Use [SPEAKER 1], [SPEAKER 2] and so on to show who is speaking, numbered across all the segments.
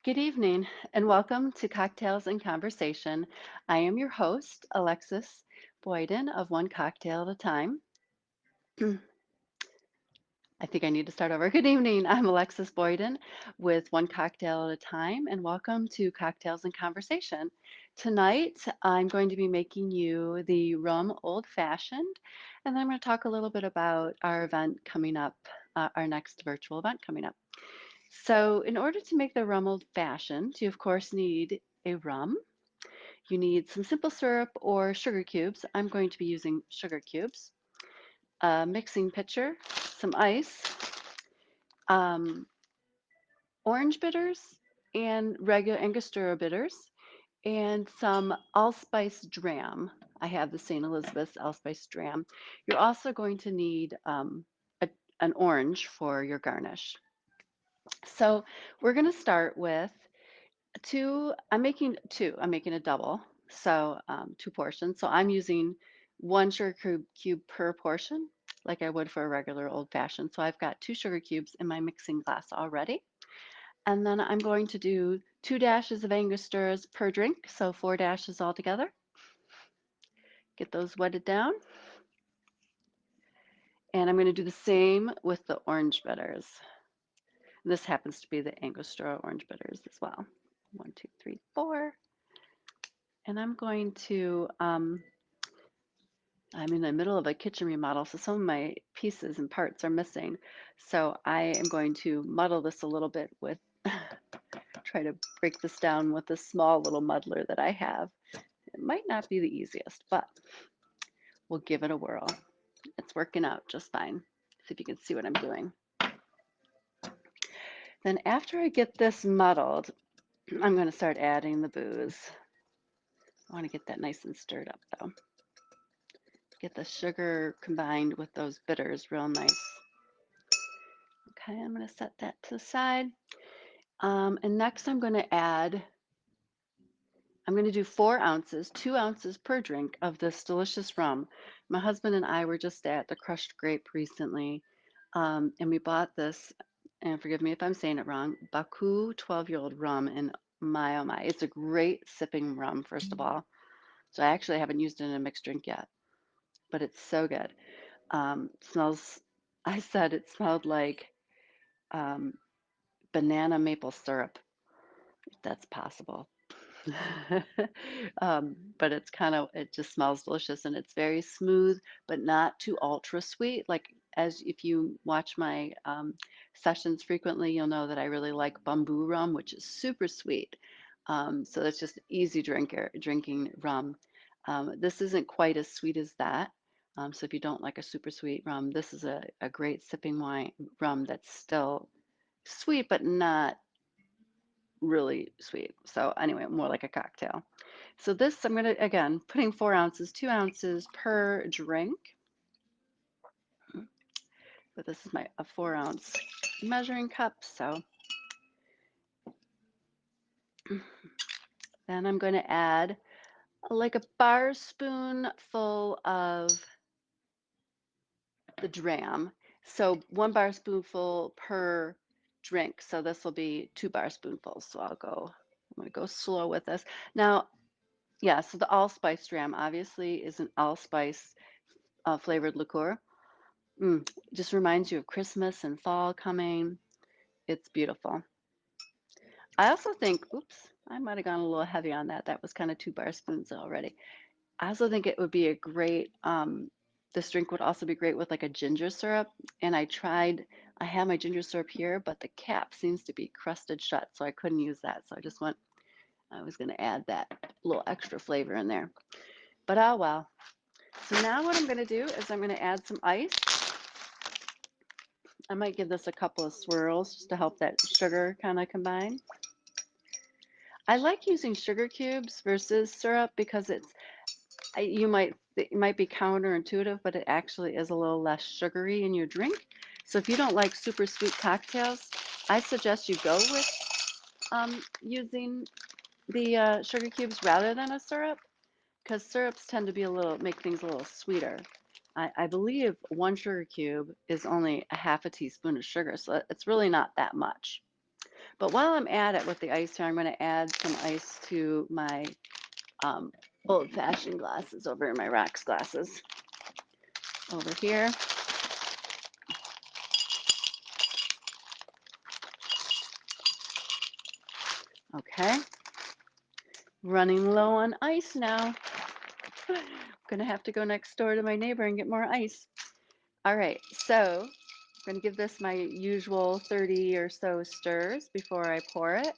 [SPEAKER 1] Good evening and welcome to Cocktails and Conversation. I am your host, Alexis Boyden of One Cocktail at a Time. I think I need to start over. Good evening. I'm Alexis Boyden with One Cocktail at a Time, and welcome to Cocktails and Conversation. Tonight, I'm going to be making you the Rum Old Fashioned, and then I'm going to talk a little bit about our event coming up, our next virtual event coming up. So, in order to make the rum old fashioned, you of course need a rum. You need some simple syrup or sugar cubes. I'm going to be using sugar cubes, a mixing pitcher, some ice, um, orange bitters, and regular Angostura bitters, and some allspice dram. I have the St. Elizabeth's allspice dram. You're also going to need a, an orange for your garnish. So, we're going to start with two. I'm making a double, so two portions. So I'm using one sugar cube per portion, like I would for a regular old fashioned. So I've got two sugar cubes in my mixing glass already. And then I'm going to do 2 dashes of Angosturas per drink, so 4 dashes altogether. Get those wetted down. And I'm going to do the same with the orange bitters. This happens to be the Angostura orange bitters as well. One, two, three, four. And I'm in the middle of a kitchen remodel, so some of my pieces and parts are missing. So I am going to muddle this a little bit with, try to break this down with a small little muddler that I have. It might not be the easiest, but we'll give it a whirl. It's working out just fine. See if you can see what I'm doing. Then after I get this muddled, I'm going to start adding the booze. I want to get that nice and stirred up though. Get the sugar combined with those bitters real nice. Okay, I'm going to set that to the side. And next I'm going to do 4 ounces, 2 ounces per drink of this delicious rum. My husband and I were just at the Crushed Grape recently, and we bought this, and forgive me if I'm saying it wrong, Baku 12-year-old rum, and my oh my, it's a great sipping rum, first of all. So I actually haven't used it in a mixed drink yet, but it's so good. Smells, I said it smelled like um, banana maple syrup, if that's possible. But it just smells delicious and it's very smooth, but not too ultra sweet. Like, as if you watch my sessions frequently, you'll know that I really like bamboo rum, which is super sweet. So it's just easy drinking rum. This isn't quite as sweet as that. So if you don't like a super sweet rum, this is a great sipping wine rum that's still sweet, but not really sweet. So anyway, more like a cocktail. So this, I'm going to, again, putting 4 ounces, 2 ounces per drink. But this is my a 4 ounce measuring cup. So then I'm going to add like a bar spoonful of the dram. So 1 bar spoonful per drink. So this will be 2 bar spoonfuls. So I'm going to go slow with this. Now, yeah, so the allspice dram obviously is an allspice flavored liqueur. Just reminds you of Christmas and fall coming. It's beautiful. I also think, oops, I might have gone a little heavy on that. That was kind of 2 bar spoons already. I also think it would be a great, this drink would also be great with like a ginger syrup. And I have my ginger syrup here, but the cap seems to be crusted shut, so I couldn't use that. So I was going to add that little extra flavor in there. But oh well. So now what I'm going to do is I'm going to add some ice. I might give this a couple of swirls just to help that sugar kind of combine. I like using sugar cubes versus syrup because it might be counterintuitive, but it actually is a little less sugary in your drink. So if you don't like super sweet cocktails, I suggest you go with using the sugar cubes rather than a syrup, because syrups tend to make things a little sweeter. I believe 1 sugar cube is only a half a teaspoon of sugar, so it's really not that much. But while I'm at it with the ice here, I'm going to add some ice to my um, old fashioned glasses over in my rocks glasses over here. Okay, running low on ice now. I'm gonna have to go next door to my neighbor and get more ice. All right, so I'm gonna give this my usual 30 or so stirs before I pour it.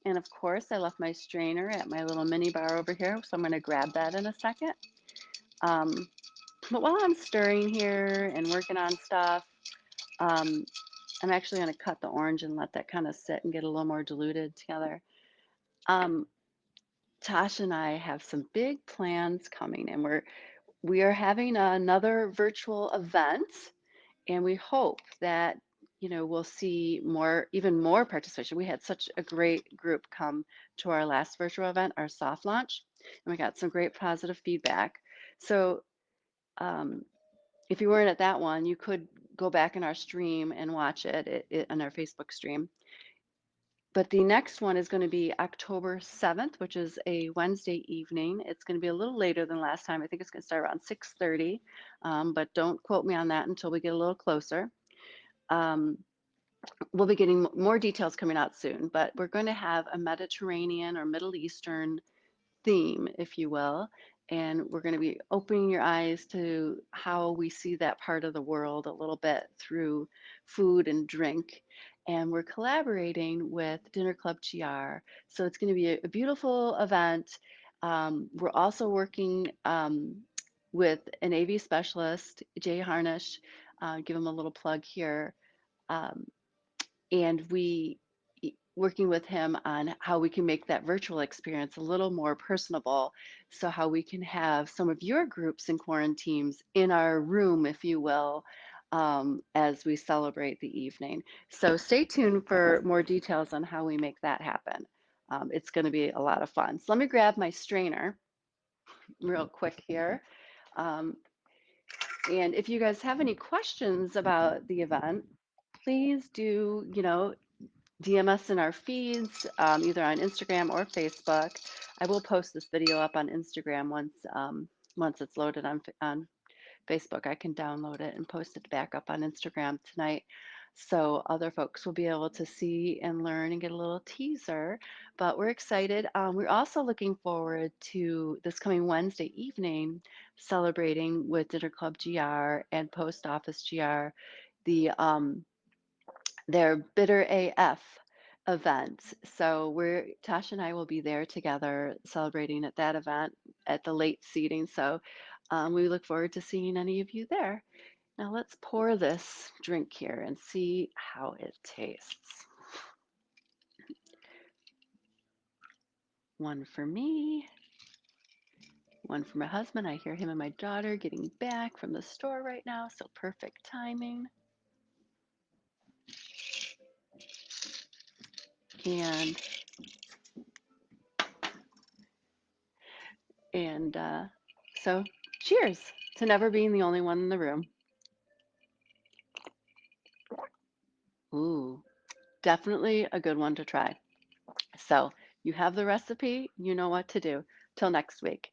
[SPEAKER 1] And of course, I left my strainer at my little mini bar over here, so I'm gonna grab that in a second. Um, but while I'm stirring here and working on stuff, um, I'm actually gonna cut the orange and let that kind of sit and get a little more diluted together. Um, Tasha and I have some big plans coming, and we are having another virtual event, and we hope that we'll see even more participation. We had such a great group come to our last virtual event, our soft launch, and we got some great positive feedback. So if you weren't at that one, you could go back in our stream and watch it on our Facebook stream. But the next one is going to be October 7th, which is a Wednesday evening. It's going to be a little later than last time. I think it's going to start around 6:30, but don't quote me on that until we get a little closer. Um, we'll be getting more details coming out soon, but we're going to have a Mediterranean or Middle Eastern theme, if you will. And we're going to be opening your eyes to how we see that part of the world a little bit through food and drink. And we're collaborating with Dinner Club GR. So it's going to be a beautiful event. We're also working with an AV specialist, Jay Harnish. Give him a little plug here. Um, and working with him on how we can make that virtual experience a little more personable, so how we can have some of your groups and quarantines in our room, if you will, as we celebrate the evening. So stay tuned for more details on how we make that happen. It's going to be a lot of fun. So let me grab my strainer real quick here. Um, and if you guys have any questions about the event, please do, DM us in our feeds, either on Instagram or Facebook. I will post this video up on Instagram once it's loaded on Facebook. I can download it and post it back up on Instagram tonight, so other folks will be able to see and learn and get a little teaser. But we're excited. We're also looking forward to this coming Wednesday evening, celebrating with Dinner Club GR and Post Office GR the their Bitter AF event. So Tasha and I will be there together celebrating at that event at the late seating. So we look forward to seeing any of you there. Now let's pour this drink here and see how it tastes. One for me, one for my husband. I hear him and my daughter getting back from the store right now, so perfect timing. And and so cheers to never being the only one in the room. Ooh, definitely a good one to try. So you have the recipe, you know what to do. Till next week.